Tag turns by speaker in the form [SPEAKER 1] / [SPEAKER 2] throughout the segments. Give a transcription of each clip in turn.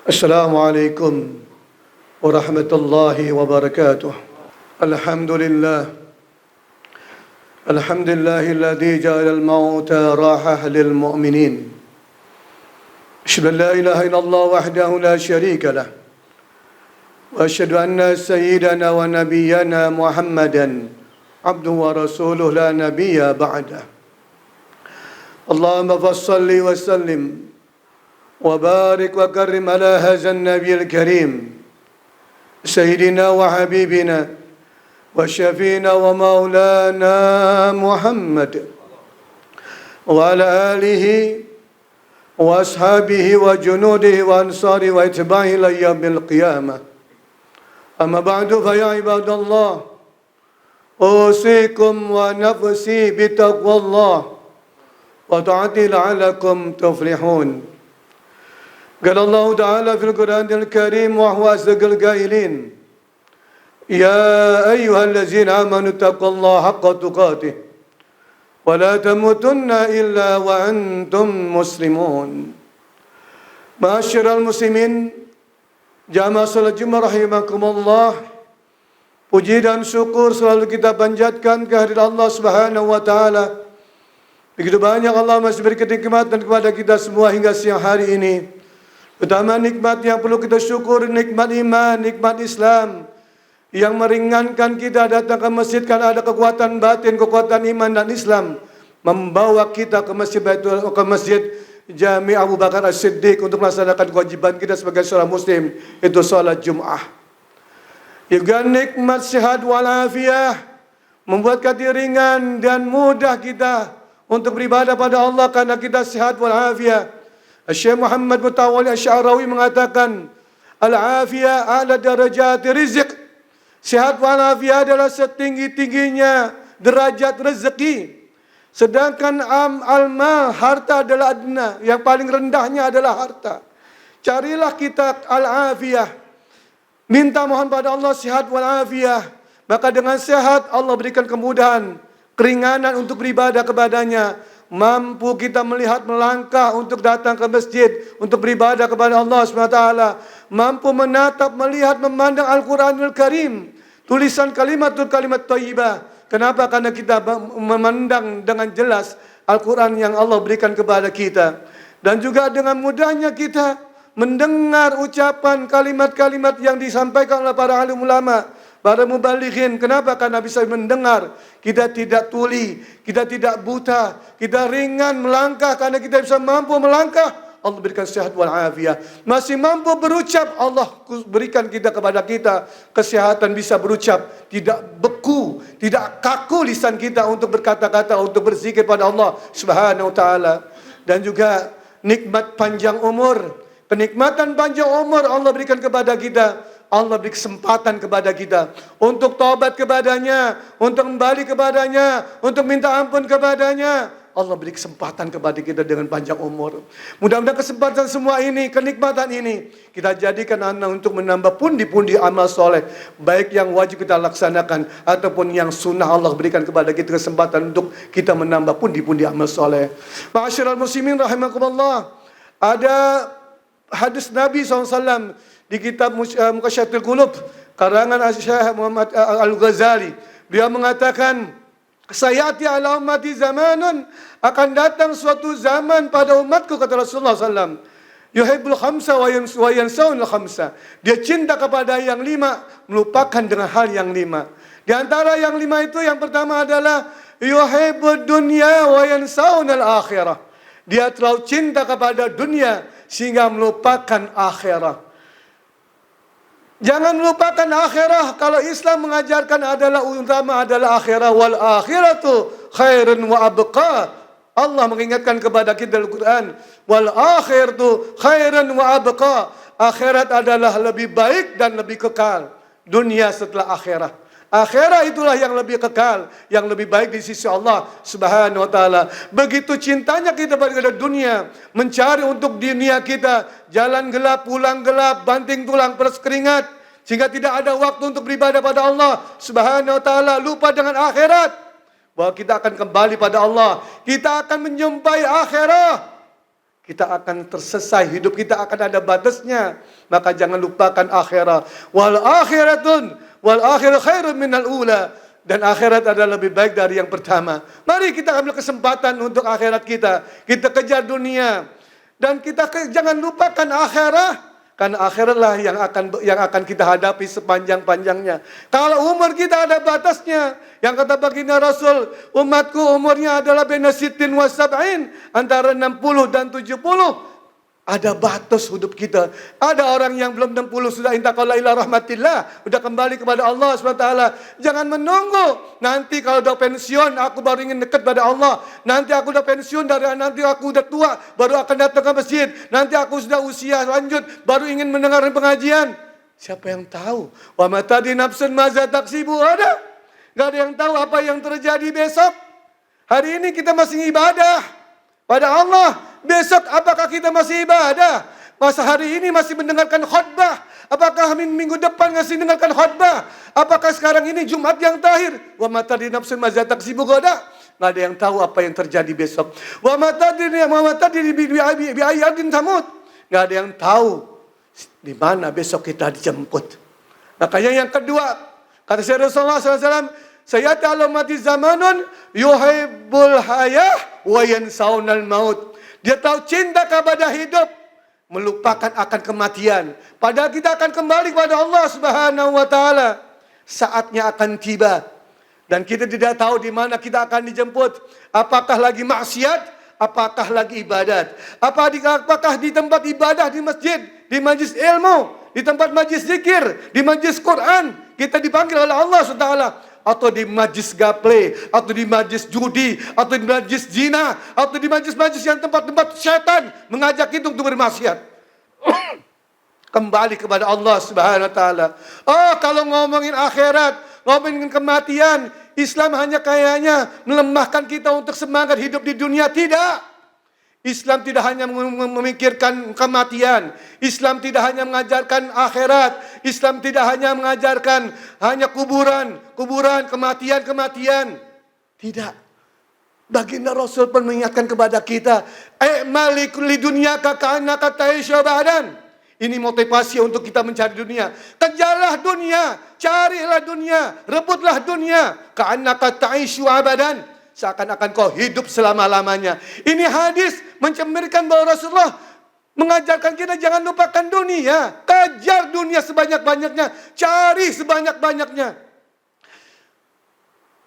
[SPEAKER 1] Assalamualaikum warahmatullahi wabarakatuh. Alhamdulillah. Alhamdulillahilladzi ja'ala al-mauta rahah lil mu'minin. Asyhadu an la ilaha illallah wahdahu la syarika lah. Wa asyhadu anna sayyidana wa nabiyyana Muhammadan abduhu wa rasuluhu la nabiyya ba'dah. Allahumma fassalli wa sallim وبارك وكرم على هذا النبي الكريم سيدنا وحبيبنا وشفينا ومولانا محمد وعلى آله وأصحابه وجنوده وأنصاره واتباعه إلى يوم القيامة. أما بعد فيا عباد الله أوصيكم ونفسي بتقوى الله وطاعته لعلكم تفلحون. قال الله تعالى في القرآن الكريم وهو أصدق القائلين يا أيها الذين آمنوا اتقوا الله حق تقاته ولا تموتن إلا وأنتم مسلمون. Ma'asyiral muslimin, jamaah salat Jumat rahimakumullah, puji dan syukur selalu kita panjatkan kehadirat Allah Subhanahu wa taala. Begitu banyak Allah masih beri kenikmatan kepada kita semua hingga siang hari ini. Pertama, nikmat yang perlu kita syukur, nikmat iman, nikmat Islam yang meringankan kita datang ke masjid karena ada kekuatan batin, kekuatan iman dan Islam membawa kita ke masjid Jami' Abu Bakar As-Siddiq untuk melaksanakan kewajiban kita sebagai seorang muslim, itu salat Jum'ah. Juga nikmat sehat walafiat membuat kita ringan dan mudah kita untuk beribadah pada Allah karena kita sehat walafiat. Syekh Muhammad Mutawalli Asy'arawi mengatakan, al-afiyah a'la darajati rizq. Sehat walafiat adalah setinggi-tingginya derajat rezeki. Sedangkan al-mal, harta adalah adna, yang paling rendahnya adalah harta. Carilah kita al-afiyah. Minta mohon pada Allah sehat walafiat. Maka dengan sehat Allah berikan kemudahan, keringanan untuk beribadah kepadanya. Mampu kita melihat melangkah untuk datang ke masjid untuk beribadah kepada Allah SWT. Mampu menatap, melihat, memandang Al-Quranul Karim, tulisan kalimat thayyibah. Kenapa? Karena kita memandang dengan jelas Al-Quran yang Allah berikan kepada kita. Dan juga dengan mudahnya kita mendengar ucapan kalimat-kalimat yang disampaikan oleh para alim ulama, para mubalighin. Kenapa? Karena bisa mendengar. Kita tidak tuli, kita tidak buta, kita ringan melangkah karena kita bisa mampu melangkah. Allah berikan sehat walafiat. Masih mampu berucap, Allah berikan kepada kita kesehatan bisa berucap, tidak beku, tidak kaku lisan kita untuk berkata-kata, untuk berzikir pada Allah Subhanahu wa taala. Dan juga nikmat panjang umur. Kenikmatan panjang umur Allah berikan kepada kita. Allah beri kesempatan kepada kita untuk taubat kepadanya, untuk kembali kepadanya, untuk minta ampun kepadanya. Allah beri kesempatan kepada kita dengan panjang umur. Mudah-mudahan kesempatan semua ini, kenikmatan ini, kita jadikan untuk menambah pundi-pundi amal soleh. Baik yang wajib kita laksanakan, ataupun yang sunnah Allah berikan kepada kita kesempatan untuk kita menambah pundi-pundi amal soleh. Ma'asyiral muslimin rahimakumullah. Ada hadis Nabi SAW di kitab Muqasyatul Qulub karangan Syekh Muhammad Al-Ghazali. Beliau mengatakan, sayati ala ummati zamanun, akan datang suatu zaman pada umatku, kata Rasulullah SAW, yuhibbul khamsa wa yansawul khamsa. Dia cinta kepada yang lima, melupakan dengan hal yang lima. Di antara yang lima itu yang pertama adalah yuhibbud dunya wa yansawul akhirah. Dia terlalu cinta kepada dunia sehingga melupakan akhirat. Jangan melupakan akhirah. Kalau Islam mengajarkan adalah utama adalah akhirah. Wal akhiratu khairun wa abqa. Allah mengingatkan kepada kita dalam Al-Quran. Wal akhiratu khairun wa abqa. Akhirat adalah lebih baik dan lebih kekal. Dunia setelah akhirat. Akhirat itulah yang lebih kekal, yang lebih baik di sisi Allah Subhanahu wa taala. Begitu cintanya kita pada dunia, mencari untuk dunia kita, jalan gelap, pulang gelap, banting tulang, peras keringat, sehingga tidak ada waktu untuk beribadah pada Allah Subhanahu wa taala, lupa dengan akhirat. Bahwa kita akan kembali pada Allah, kita akan menjumpai akhirat. kita akan tersesat, hidup kita akan ada batasnya. Maka jangan lupakan akhirat. Wal akhirat khairun minal ula. Dan akhirat adalah lebih baik dari yang pertama. Mari kita ambil kesempatan untuk akhirat kita. Kita kejar dunia. Dan kita jangan lupakan akhirat. Karena akhiratlah yang akan kita hadapi sepanjang-panjangnya. Kalau umur kita ada batasnya, yang kata baginda Rasul, umatku umurnya adalah baina sittin wa sab'in, antara 60 dan 70. Ada batas hidup kita. Ada orang yang belum 60 sudah intaqala ila rahmatillah, sudah kembali kepada Allah SWT. Jangan menunggu nanti kalau udah pensiun aku baru ingin dekat pada Allah. Nanti aku udah pensiun, nanti aku udah tua baru akan datang ke masjid. Nanti aku sudah usia lanjut baru ingin mendengar pengajian. Siapa yang tahu? Wa ma tadri nafsun ma za taksibu ada. Enggak ada yang tahu apa yang terjadi besok. Hari ini kita masih ibadah pada Allah. Besok apakah kita masih ibadah? Masa hari ini masih mendengarkan khutbah? Apakah minggu depan masih mendengarkan khutbah? Apakah sekarang ini Jumat yang terakhir? Wa ma tadri nafsun ma za taksibu ghadan. Enggak ada yang tahu apa yang terjadi besok. Wa ma tadri bi ayyadin tamut. Enggak ada yang tahu di mana besok kita dijemput. Makanya yang kedua, kata Rasulullah SAW, sayati alumati zamanun yuhibbul hayah wa yansaunal maut. Dia tahu cinta kepada hidup, melupakan akan kematian. Padahal kita akan kembali kepada Allah Subhanahu wa taala. Saatnya akan tiba. Dan kita tidak tahu di mana kita akan dijemput. Apakah lagi maksiat, apakah lagi ibadat. Apakah di tempat ibadah di masjid, di majlis ilmu, di tempat majlis zikir, di majlis Quran, kita dipanggil oleh Allah SWT. Atau di majlis gaple, atau di majlis judi, atau di majlis zina, atau di majlis-majlis yang tempat-tempat syaitan mengajak kita untuk bermaksiat. Kembali kepada Allah Subhanahu wa taala. Oh, kalau ngomongin akhirat, ngomongin kematian, Islam hanya kayaknya melemahkan kita untuk semangat hidup di dunia. Tidak. Islam tidak hanya memikirkan kematian. Islam tidak hanya mengajarkan akhirat. Islam tidak hanya mengajarkan hanya kuburan, kematian. Tidak. Baginda Rasul pun mengingatkan kepada kita, "Malik li dunyaka ka'annaka ta'ishu ba'dan." Ini motivasi untuk kita mencari dunia. Kejarlah dunia, carilah dunia, rebutlah dunia. Ka'annaka ta'ishu abadan. Seakan-akan kau hidup selama-lamanya. Ini hadis mencerminkan bahwa Rasulullah mengajarkan kita jangan lupakan dunia. Kejar dunia sebanyak-banyaknya. Cari sebanyak-banyaknya.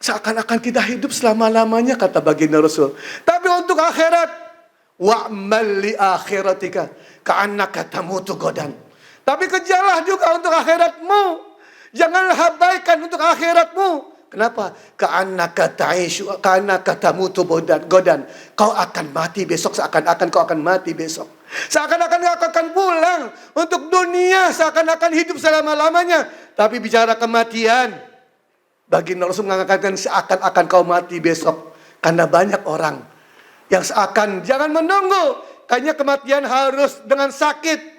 [SPEAKER 1] Seakan-akan kita hidup selama-lamanya, kata baginda Rasul. Tapi untuk akhirat, wa'mal li akhiratika ka'annaka tamutu godan. Tapi kejarlah juga untuk akhiratmu. Janganlah abaikan untuk akhiratmu. Kenapa? Ka'annaka tamutu godan. Kau akan mati besok, seakan-akan kau akan mati besok. Seakan-akan kau akan pulang untuk dunia, seakan-akan hidup selama-lamanya. Tapi bicara kematian, baginda Rasul mengatakan seakan-akan kau mati besok. Karena banyak orang yang seakan, jangan menunggu. Kayaknya kematian harus dengan sakit.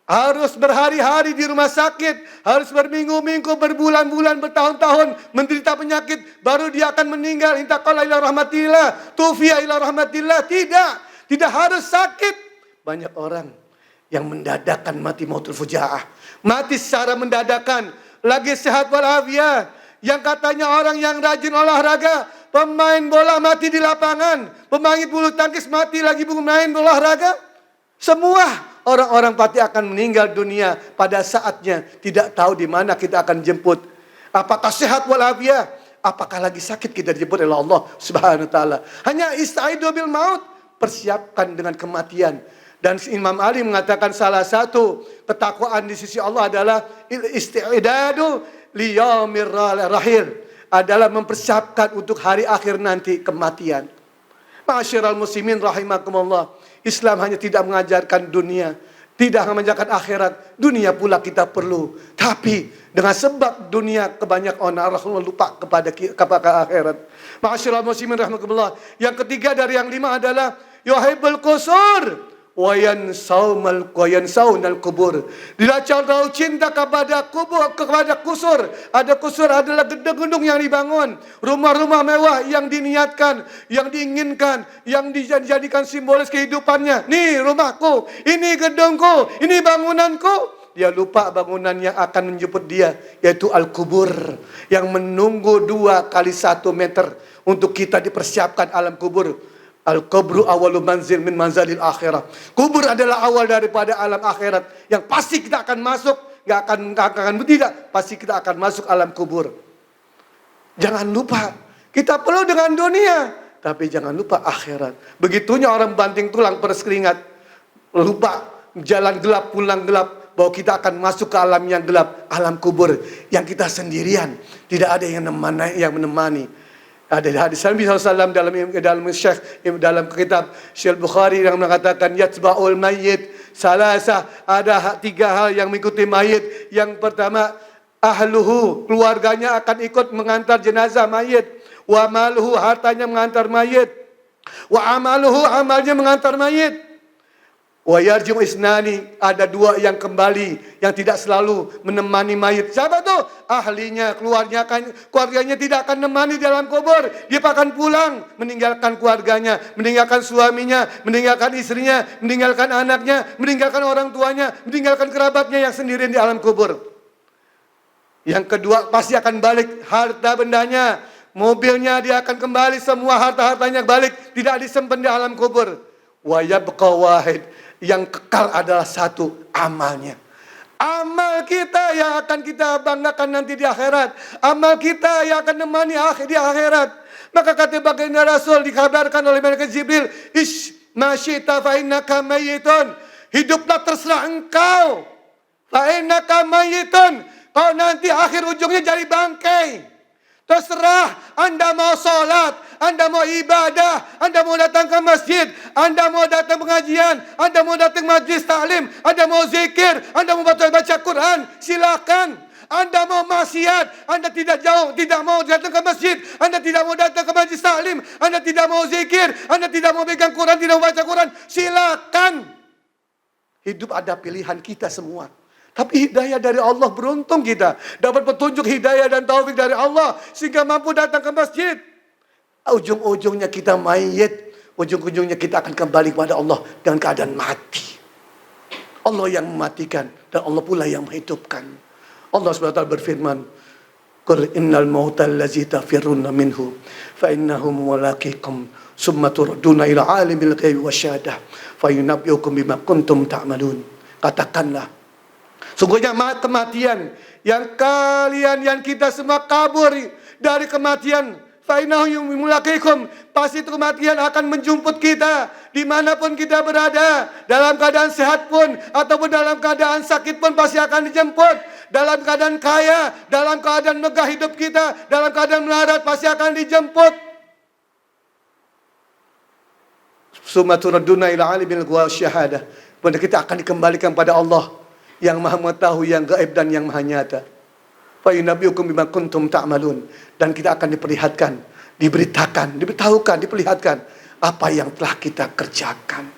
[SPEAKER 1] Harus berhari-hari di rumah sakit, harus berminggu-minggu, berbulan-bulan, bertahun-tahun menderita penyakit, baru dia akan meninggal. Intaqala ila rahmatillah, tufiya ila rahmatillah. Tidak harus sakit. Banyak orang yang mendadakan mati mautul fujaah, mati secara mendadakan, lagi sehat walafiat. Yang katanya orang yang rajin olahraga, pemain bola mati di lapangan, pemain bulu tangkis mati lagi bermain olahraga. Semua orang-orang pasti akan meninggal dunia pada saatnya. Tidak tahu di mana kita akan jemput. Apakah sehat walafiat? Apakah lagi sakit kita dijemput oleh Allah Subhanahu wa taala. Hanya istaidu bil maut, persiapkan dengan kematian. Dan Imam Ali mengatakan salah satu ketakwaan di sisi Allah adalah istidadu li yaumir rahil, adalah mempersiapkan untuk hari akhir nanti, kematian. Ma'asyiral muslimin rahimakumullah. Islam hanya tidak mengajarkan dunia, tidak mengajarkan akhirat. Dunia pula kita perlu. Tapi dengan sebab dunia kebanyakan orang lupa kepada akhirat. Ma'asyiral muslimin rahimakumullah. Yang ketiga dari yang lima adalah yuhibbul qusur wayansaunal kubur. Bila terlalu cinta kepada kubur, kepada kusur. Ada kusur adalah gedung-gedung yang dibangun, rumah-rumah mewah yang diniatkan, yang diinginkan, yang dijadikan simbolis kehidupannya. Nih rumahku, ini gedungku, ini bangunanku. Dia lupa bangunan yang akan menjemput dia, yaitu al-kubur, yang menunggu 2 kali 1 meter untuk kita dipersiapkan alam kubur. Al-kubru awalu manzil min manzalil akhirah. Kubur adalah awal daripada alam akhirat, yang pasti kita akan masuk, pasti kita akan masuk alam kubur. Jangan lupa, kita perlu dengan dunia, tapi jangan lupa akhirat. Begitunya orang banting tulang peres keringat, lupa jalan gelap pulang gelap, bahwa kita akan masuk ke alam yang gelap, alam kubur, yang kita sendirian, tidak ada yang menemani. Ada hadis Nabi SAW dalam kitab Syekh Bukhari yang mengatakan yatba'ul mayyit salasah, ada 3 hal yang mengikuti mayit. Yang pertama, ahluhu, keluarganya akan ikut mengantar jenazah mayit. Wa maluhu, hartanya mengantar mayit. Wa amaluhu, amalnya mengantar mayit. Wa yarji'u isnani, ada 2 yang kembali, yang tidak selalu menemani mayit. Siapa tuh? Ahlinya, keluarganya tidak akan menemani dalam kubur. Dia akan pulang, meninggalkan keluarganya, meninggalkan suaminya, meninggalkan istrinya, meninggalkan anaknya, meninggalkan orang tuanya, meninggalkan kerabatnya yang sendirian di alam kubur. Yang kedua, pasti akan balik harta bendanya, mobilnya dia akan kembali, semua harta-hartanya balik, tidak disimpan di alam kubur. Wa yabqa wahid, yang kekal adalah 1, amalnya. Amal kita yang akan kita banggakan nanti di akhirat. Amal kita yang akan menemani di akhirat. Maka kata baginda Rasul, dikabarkan oleh malaikat Jibril, ish ma syi'ta fa innaka mayyitun. Hiduplah terserah engkau. Fa innaka mayyitun. Kau nanti akhir ujungnya jadi bangkai. Terserah, Anda mau sholat, Anda mau ibadah, Anda mau datang ke masjid, Anda mau datang pengajian, Anda mau datang majlis taklim, Anda mau zikir, Anda mau baca Quran, silakan. Anda mau maksiat, Anda tidak mau datang ke masjid, Anda tidak mau datang ke majlis taklim, Anda tidak mau zikir, Anda tidak mau pegang Quran, tidak mau baca Quran, silakan. Hidup ada pilihan kita semua. Tapi hidayah dari Allah, beruntung kita dapat petunjuk hidayah dan taufik dari Allah sehingga mampu datang ke masjid. Ujung-ujungnya kita mayit, ujung-ujungnya kita akan kembali kepada Allah dengan keadaan mati. Allah yang mematikan dan Allah pula yang menghidupkan. Allah SWT berfirman, "Qul innal mauta allazi tafirruna minhu fa innahu mulaqikum summa turduna ila alimil ghaibi wasyahadah fa yunabbiukum bima kuntum ta'malun." Katakanlah, sungguhnya kematian yang kita semua kabur dari kematian. Fainahu mulaqikum, pasti kematian akan menjemput kita dimanapun kita berada, dalam keadaan sehat pun ataupun dalam keadaan sakit pun pasti akan dijemput. Dalam keadaan kaya, dalam keadaan megah hidup kita, dalam keadaan melarat pasti akan dijemput. Summa turadduna ila alimil ghaibi wasyahadah. Benar, kita akan dikembalikan pada Allah yang maha mengetahui, yang gaib dan yang maha nyata. Fa yunabbiukum bima kuntum ta'malun, dan kita akan diperlihatkan apa yang telah kita kerjakan.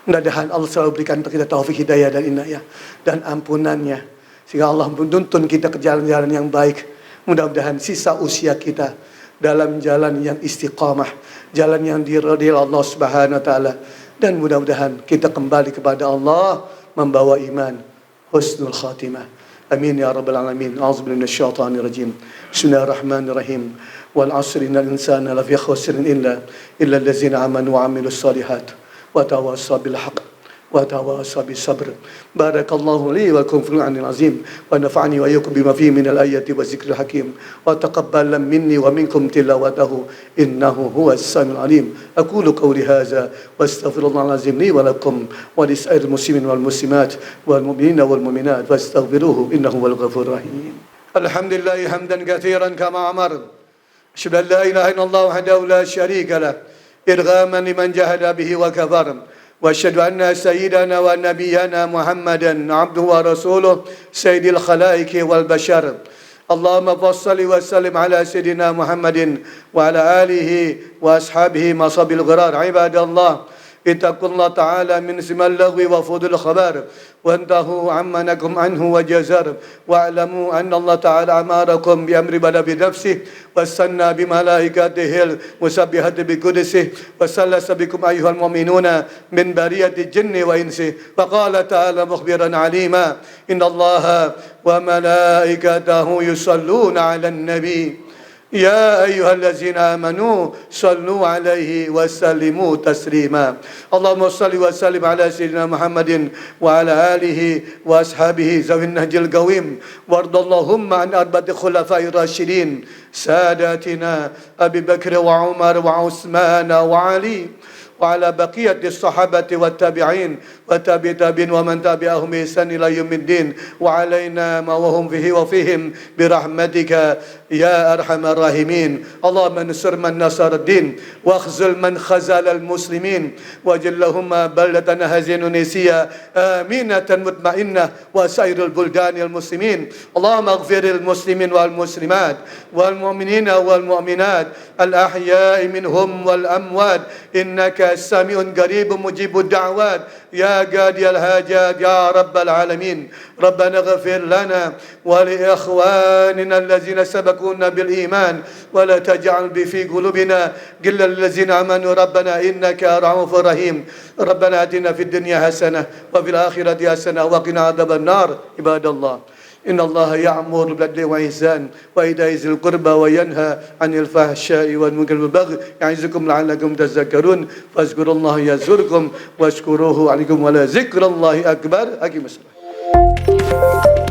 [SPEAKER 1] Mudah-mudahan Allah selalu berikan untuk kita taufik, hidayah dan inayah dan ampunannya, sehingga Allah menuntun kita ke jalan-jalan yang baik. Mudah-mudahan sisa usia kita dalam jalan yang istiqamah, jalan yang diridhai Allah Subhanahu wa taala, dan mudah-mudahan kita kembali kepada Allah membawa iman, husnul khatimah. Amin ya rabbal alamin. A'udzubillahi minasyaitonir rajim. Bismillahirrahmanirrahim. Wal 'asri innal insana lafi khusrin illa allazina amanu wa 'amilus shalihat wa tawassaw bil haqq wa tawassaw bis sabr. Barakallahu li wa lakum fil Qur'anil azim wa nafa'ani wa iyyakum bima fihi minal ayati wa zikril hakim wa taqabbal minni wa minkum tilawatahu innahu huwas samiul alim. Aqulu qawli hadza wa astaghfirullahal azim li wa lakum wa lisa'iril muslimin wal muslimat wal mu'minina wal mu'minat fastaghfiruhu innahu huwal ghafurur rahim. Alhamdulillah hamdan katsiran kama amar. Asyhadu an la ilaha illallah wahdahu la syarika lah irghaman liman jahada bihi wa kafara. وأشهد أن سيدنا ونبينا محمدا عبده ورسوله سيد الخلائق والبشر. اللهم صل وسلم على سيدنا محمد وعلى آله وأصحابه مصاب الغرار. عباد الله اتقوا الله تعالى من اسم اللغو وفضل الخبر وانتهوا عما نكم عنه وجزر واعلموا أن الله تعالى أمركم بأمر بدا بنفسه وسنى بملائكته المسبحة بقدسه وسلس بكم أيها المؤمنون من برية الجن وإنسه فقال تعالى مخبرا عليما إن الله وملائكته يصلون على النبي يا أيها الذين آمنوا صلوا عليه وسلموا تسليما اللهم صل وسلم على سيدنا محمد وعلى آله وأصحابه ذوي النهج القويم وارض اللهم عن أربعة خلفاء الراشدين ساداتنا أبي بكر وعمر وعثمان وعلي وعلى بقية الصحابة والتابعين وتابعين ومن تبعهم بإحسان إلى يوم الدين وعلينا ما وهم فيه وفيهم برحمتك يا أرحم الراحمين اللهم انصر من نصر الدين واخذل من خذل المسلمين واجعل لهم بلدة هذه إندونيسيا آمنة مطمئنة وسائر البلدان المسلمين اللهم اغفر المسلمين والمسلمات والمؤمنين والمؤمنات الأحياء منهم والأموات إنك سميع قريب مجيب الدعوات يا قاضي الحاجات يا رب العالمين ربنا اغفر لنا ولإخواننا الذين سبقونا بالإيمان ولا تجعل في قلوبنا غلا للذين آمنوا ربنا إنك رؤوف رحيم ربنا آتنا في الدنيا حسنة وفي الآخرة حسنة وقنا عذاب النار عباد الله إن الله يأمر بالعدل والإحسان وإيتاء ذي القربى وينهى عن الفحشاء والمنكر والبغي يعظكم لعلكم تذكرون فاذكروا الله يذكركم واشكروه عليكم ولذكر الله أكبر. أقم الصلاة.